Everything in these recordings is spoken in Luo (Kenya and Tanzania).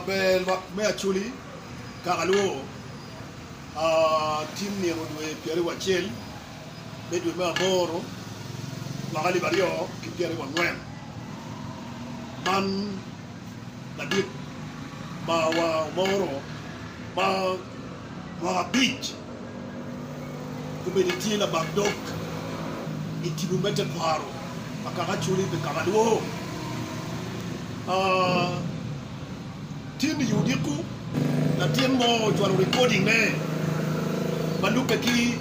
bel me achuli kagaluo tim ni rodwe piere wachel bedwe me aboro magali bario ki piere wangwen man nadit ma wa moro ma wa beach kumediti la bagdok itibu mete kwaro makaka chuli be kagaluo tin yudiku na tin mo jwalo recording ne malupe ki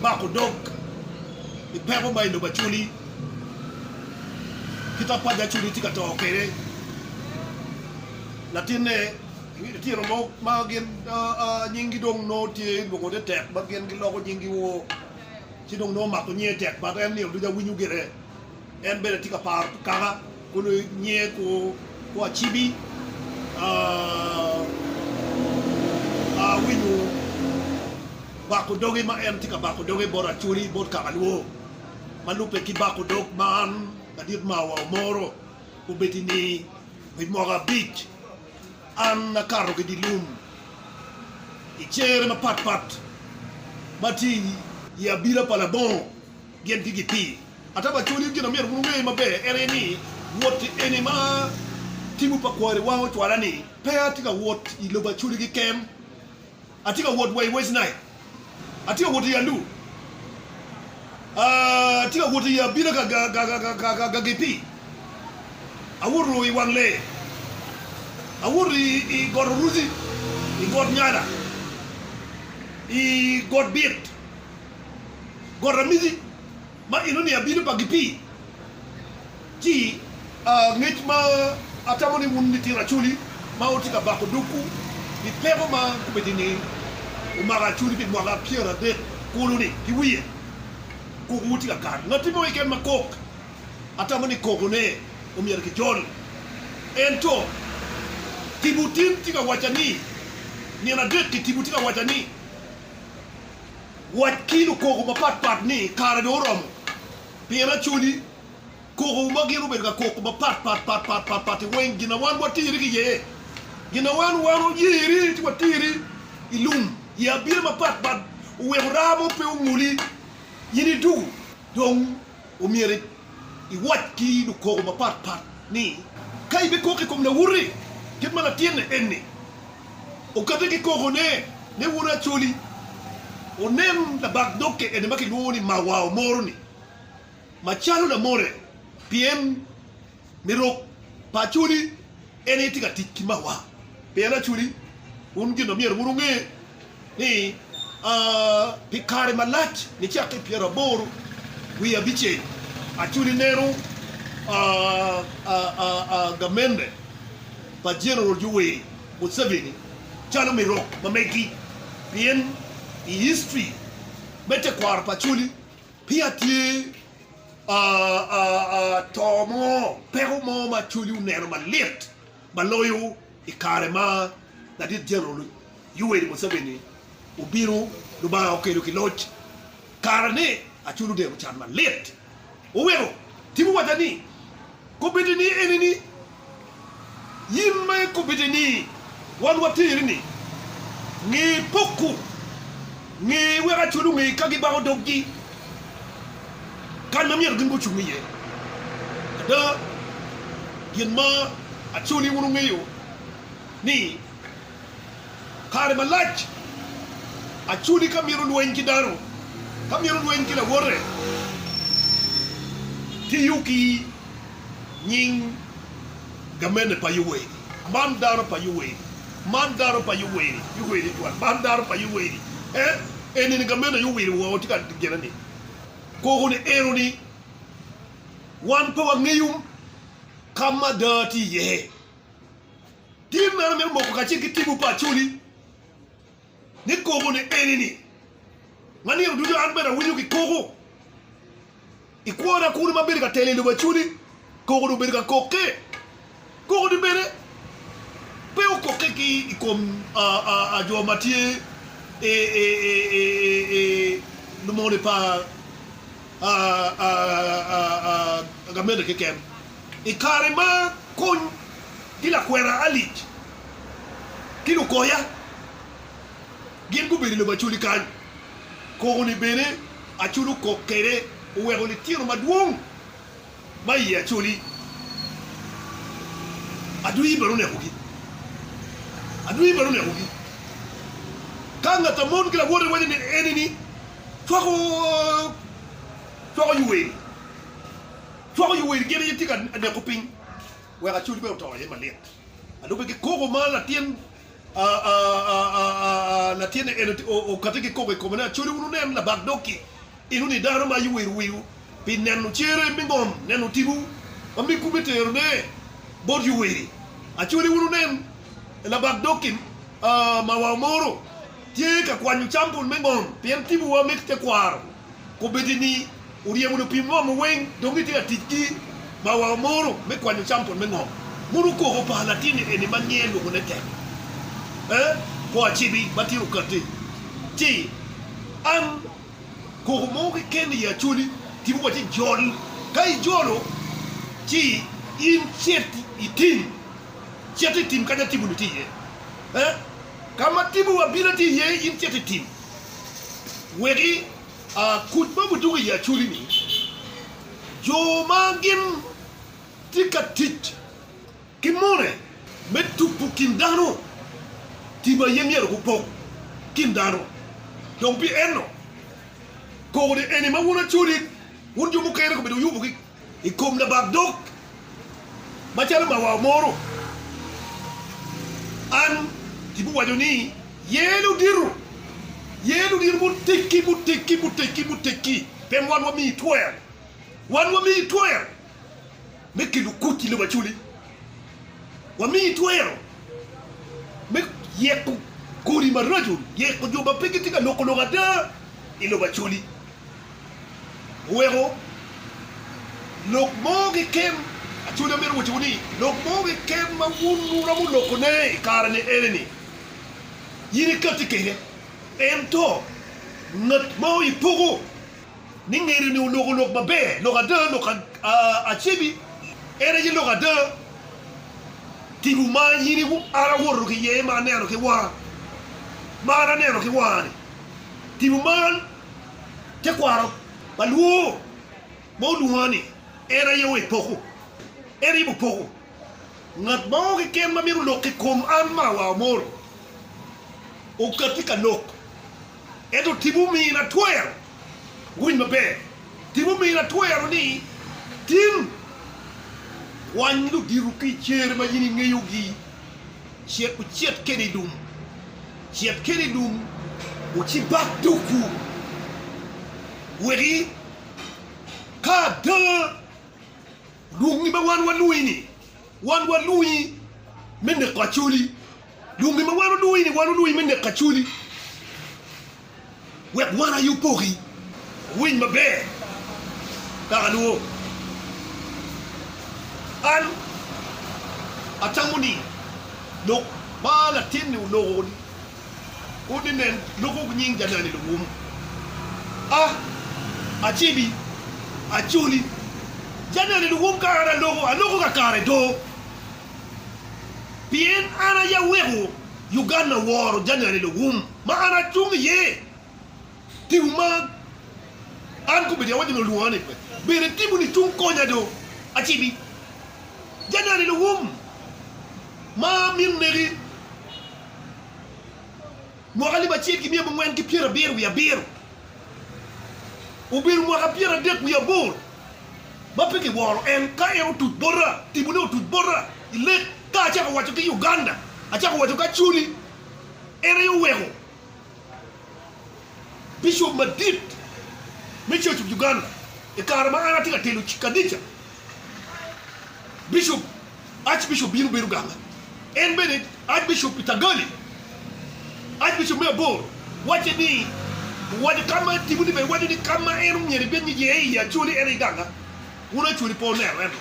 bako dog ipepo mai no bachuli kita pada chuli tika to kere na tin ne tiro mo magen nyingi dong no tie bogo de tek bagen gi logo nyingi wo ti dong no mako nye tek ba en ni du da winyu gere en bere tika par kara kono nye ko achibi winyu bako doge ma en tika bako doge bora churi bot kagaluo malupe ki bako dog man kadir mawa moro ubetini mora beach an na karo ke dilum ichere ma pat mati ya bila pala bon gen digiti ataba churi gina mer bunwe mabe ereni what enema timu pa kware wa twala ni pe atika what iloba churi ki kem atika what way west night atika what ya lu atika what ya bila ga gepi awuru I wanle awuru I god ruzi I god nyada I god beat god ramizi ma inoni ya bila pa gepi ji ngech ma atamoni mundi tira chuli ma otika bako duku di pego ma kubedini umara chuli bi mwaga piera de kuluni kiwiye kuguti ka kar ngati mo iken makok atamoni kokone umier ki jol ento tibutin tika wachani ni na de tibutika wachani wakilu koko mapat ni kare do rom piera chuli koko magiru berga koko pat wen gina wan watiri ki ye gina wan yiri ti watiri ilum ya bir ma pat we rabo pe umuli yini du dong umiere I watki du koko ma pat ni kai be koko kom na wuri ket mala tienne enni o kate ki koko ne wura chuli o nem da bag dokke ene maki ngoni ma wow morni ma chalo na more PM miro pachuli ene tika tikimawa pena chuli ungino mier burunge ni pikare malat ni chake piera boru wi abiche achuli nero gamende pa general juwe Museveni chalo miro mameki pien history mete kwar pachuli pia tie tomo pero mo ma chuli unero ma lit maloyo ikare ma na dit general yuwe Museveni ubiru duba okelo kilot karane achulu de chan ma lit owero timu watani ko bedeni enini yimme ko bedeni wan watiri ni ngi poku ngi wera chulu ngi kagi ba doggi kan namir gungo chumi ye da yin ma achuli wunu ngiyo ni kare malach achuli kamiru wenki daro kamiru wenki la wore tiyuki nying gamene pa yuwe mandaro pa yuwe tuan mandaro pa yuwe eni gamene yuwe wo tika gerani ko ne eroni wan po ngeyum kama dati ye tim na me mo ko kachiki tibu pa chuli ni ko ne enini ngani dudu anbera winyu ki koko ikwara kuri mabiri ka tele ndo chuli koko do berga koke koko de bere pe o koke ki ikom a jo matie le monde pas gamende kekem e carrément con di la cuera alit kilo koya gin go beri lo bachuli kan ko ni bene achulu ko kere uwego ni tiro maduong mai achuli adui barone hogi kanga tamon kila wore wani enini twako yuwe gere yitika de koping wega chuli be to ye malet adobe ke kogo mala tien na tiene o katike kogo komena chuli unu nem la bagdoki inuni daro ma yuwe wiu pinenu chere mingom nenu tibu ambi kubeter ne bor yuwe achuli unu nem la bagdoki mawamoro tie ka kwanyu champun mingom pien tibu wa mekte kwaro ko bedini uriye munu pimo mo weng dongiti atiki mawamoro me kwanyu champun mingom muru ko pa latini eni manyendo ko nete ko achibi batiru kati ti an ko mo ke keni ya chuli tibu ko ti jol kai jolo ti in cheti tim kada tibu ti kama tibu wa bilati ye in cheti tim weri kutba butu ya chuli ni jo mangin tikatit kimone metupu kindano tiba yemier ko pok kindano donc bi enno ko de eni ma wona chuli wonjo mo kayre ko be do yubu ki e kom na bak dok ma tiara ma wa moro an tibu wajoni yelu diru mu tekki pem wan wa mi toer mekidu kuti le bachuli wa mi toer me yeku kuri marajul yeku juba pekitika lokologada ilo bachuli wero lokmo ke kem achuli mer wuchuni lokmo ke kem ma wunu ramu lokone karane eleni yiri katikere ento ngat mo ipugo ningeri ni log babe logada log achibi ere yi logada tibu ma yiri wu ara woru ki ye ma nero ki wa ma nero ki wa ni tibu man te kwaro baluo mo luani ere yo ipugo ere ibu pugo ngat mo ki kem ma miru log ki kom an ma wa mor o katika lok edo tibu mi na toer win mabe tibu mi na toer ni tim wanyu diru ki chere ma yini ngeyugi chiet keni dum o ci bak duku weri ka de lungi ba wan lui mende kwachuli lungi ma wan lui mende kwachuli wek wana yu pori win mabe tagaluo an atamuni no bala tinni no udinen loko nying janani lugum achibi achuli janani lugum kara logo ka kare do bien ana ya wego Uganda war janani lugum ma ana tungi ye tiuma an ko be wadi no luani pe bere tibu ni tun konya do achibi janani lugum ma min neri mo gali ba chiet ki mi mo ngwen ki piera beru ya beru o beru mo ka piera dek ya bor ba peki woro en ka e tut borra tibu no tut borra ile ka cha ko wacho ki Uganda acha ko wacho ka chuli ere yo wego Bishop Madid Church of Uganda e karama ana tika telu chikadicha Bishop Archbishop Binu Beruganga en bene Archbishop Itagali Archbishop Mebor wache ni wadi kama tibuni be wadi ni kama eru nyeri benyi je ya chuli ere ganga una chuli poner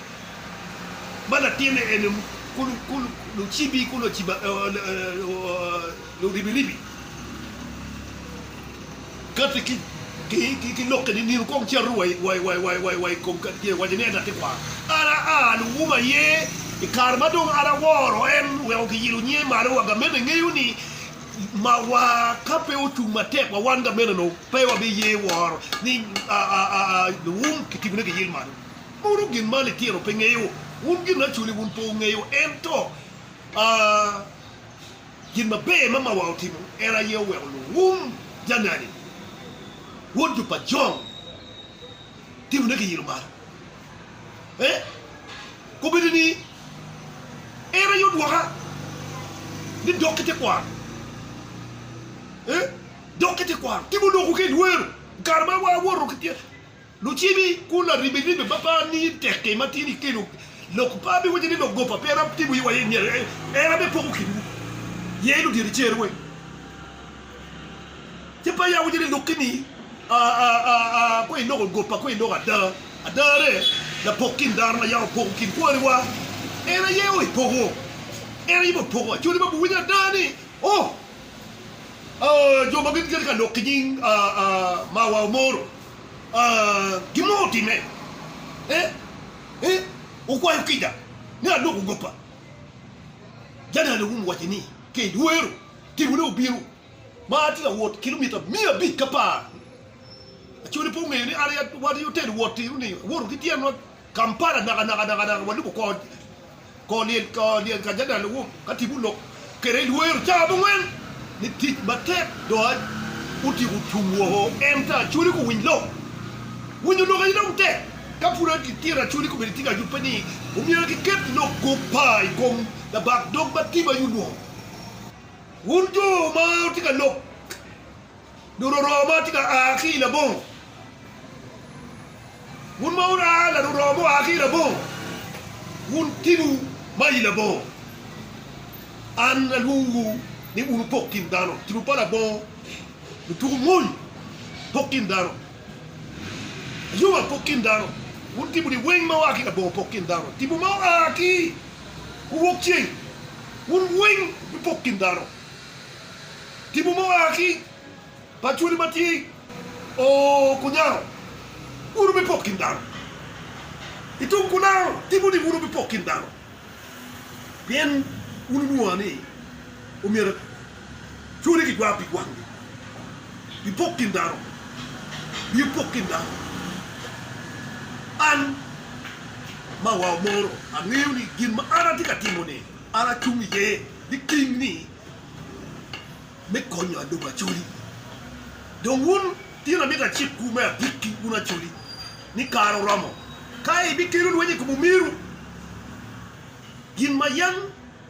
bana tiene en kulu chibi kulu chiba lo ribilibi kati ki lokke ni ko ci ruway way kom ka ki wadi ne da te kwa ara lu wuma ye I karma dong ara woro en we ki yilu nye mare wa gamene ngeyu ni ma wa kape utu matek wa wanga mene no pe wa be ye woro ni ki tibune ki yil mare muru gin male tiro pe ngeyu gin na chuli po ngeyu ento gin ma be mama wa utimu era ye we janani wodu pa jong tibune ki yil mare ko bidini era yod waka ni dokete kwa dokete kwa tibu do ko ke duer karma wa woro ke lo chibi kula ribe baba ni teke matini kilo lo ko pa be wajini do gopa pera tibu yi waye ni era be poko kibu ye lu diri cherwe te pa ya wajini lo kini ko ino gopa ko ino adare la pokin dar na ya pokin ko wa era yewe pogo era ibo pogo chuli ba bunya dani jo magin ka no king ma wa moro gimoti me o kwa yukida ni ado gopa jana lo mu watini ke duero ti wuro biru ma ti la wot kilomita 100 bi kapa chuli po me ni area what you tell what ni woro kitia no kampara naga walu ko liel ka jana lo ka tibu lo kere duero ta bwen ni tit batek do uti utumwo enta chuli ko winlo lo ga ino te kapura ki tira chuli ko beritika jupani umira ki ket no ko pai kom da bak dog batiba yuno unjo ma tika lo duro roma tika akila bon un maura la robo akila bon un tibu mai la bon an lungu ni unu pokin dano tibu pala bon le tour moun pokin dano yuma pokin dano un tibu di wing mawaki la bon pokin dano tibu mawaki uwokching un wing pokin dano tibu mawaki pachuli mati o kunyao unu be pokin dano itu kunao tibu di unu be pokin dano bien unu nuani umira chuli ki gwapi gwangi bi pokin dano an ma wa moro angeuni gin ma ara tika timone ara tumi ye di king ni me konyo ando ba chuli don wun tira meta chip ku me dikki una chuli ni karo ramo kai bi kiru wenye kumumiru gin ma yang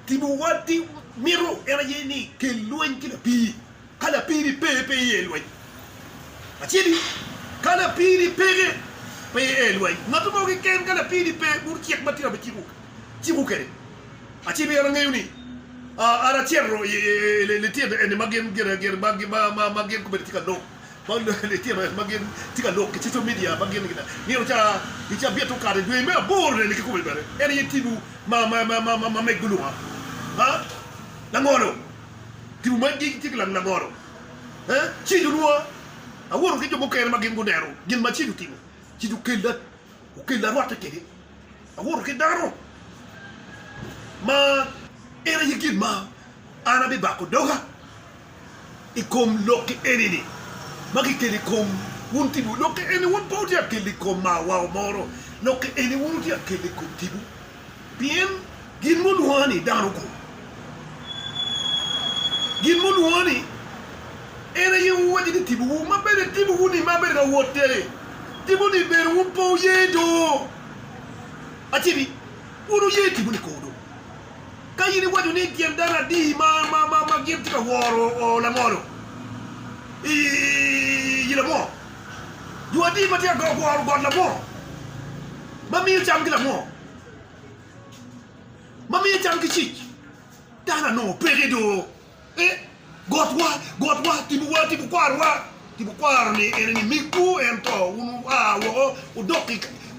tibu wati miru era ye ni ke luen kila pi kala piri pe ye luen achili kala piri pe luen natu mo ke ken kala piri pe bur kiek batira be chibu kere achibi era ngayuni ara tierro le tier en magen ger magen ko betika do bon le tier magen tika do ke tito media magen gina ni cha bieto kare dwe me bor le ke ko bere era ye tibu ma megulu ha langoro tibu magi tikla langoro chidu ruwa aworo ke jobo kere magin gunero gin ma chidu kella rota kede aworo ke daro ma era yigin ma ana be bako doga ikom loke enini magi kele kom wunti bu loke eni won poti akele kom ma wa moro loke eni wunti akele kom tibu bien gin mon wani daro ko gin mon wani era yu wadi de tibu ma bere tibu wuni ma bere da wote tibu ni bere wun po yedo atibi wunu ye tibu ni kodo kayini wadu ni gem dara di ma gem tika woro o la moro yila mo yu adi ma tia go woro god la mo ma mi cham ki la mo ma mi cham ki chich dara no peredo God wa tibu kwaro ni eni miku ento unu wo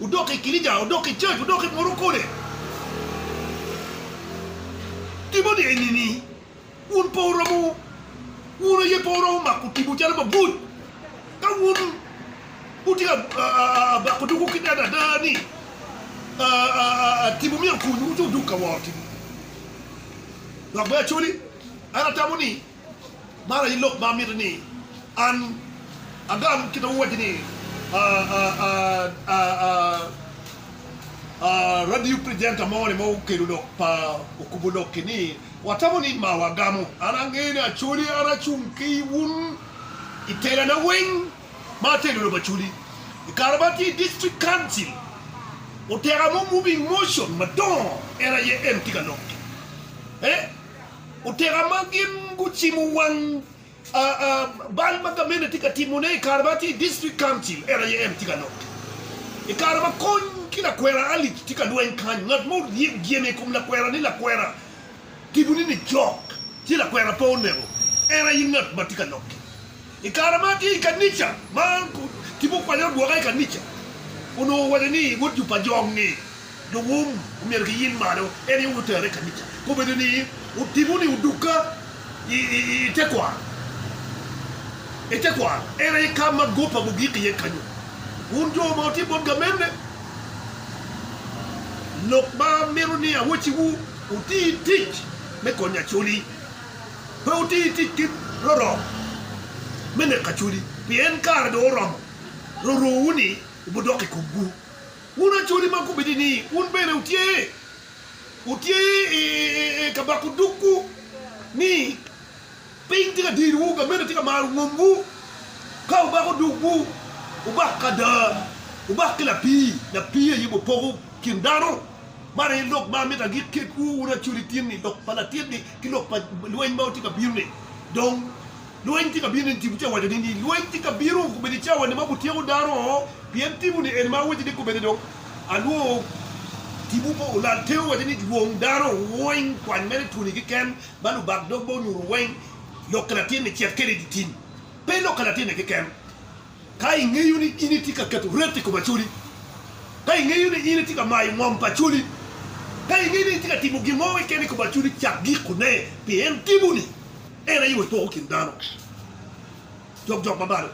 udoki kilija udoki church udoki morokole tibu di enini un poromu uno ye poromu maku tibu jara babut ka un utia ba kutuku kidada dani timu mi ku nu du ka wa timu lok ba chuli ana tamuni mara ilok ma mi ni an agam kita wadi ni radio presenter mo ke do pa ukubulo kini watamuni ma wagamu ana ngene chuli ana chunki wun itela na wing ma te do ba chuli Karabati District Council Utera moving motion madon era ye empty kanok. Utera magin guchimu wan bal magamene tika timune Karabati District Council era ye empty kanok. Ikaraba kon kila kwera ali tika duen kan not mo gieme kum la kwera ni la kwera. Tibuni ni jok. Tila kwera ponero. Era yingat batika nok. Ikarabati kanicha man tibu kwanya duagai kanicha. Uno wadani would you pajong ni the womb Mirgin Mado, any water recanicha. Kobedini, Utibuni Uduka, Itekwa. Etekwa, Ere Kama Gopa Bugiki Kanu. Unjo Moti Bongamene Lokma Mironia, which you Uti teach, Mekonya Chuli, Poti teach Roro, Menekachuli, Pien Cardo Rom, Roruni. Budoki kubu. Una chuli makubidini. Unbele utie kabakuduku ni ping tika diru gamena tika maru ngumbu. Kau bakuduku ubakada ubakila pi na pi yibo pogo kindano. Mara lok ma meta git ku una chuli tieni lok palatin ni kilok pa luen mau tika biune. Dong luen tika biune tibucha wadini luen tika biru kubidicha wadini mabutia udaro. Bien tibu ni enma wadi de kubede dong alu tibu po la teo wadi ni wong daro woing kwan mere tuni ki ken balu bag dog bo nyuru woing lokalatin ni chiat kere ditin pe lokalatin ki ken kai ngeyu ni initi ka katu rete ko bachuli kai ngeyu ni initi ka mai ngom pachuli kai ngeyu ni tika tibu gimo ken ko bachuli chagi kune bien tibu ni era yiwe to kindano jok babaro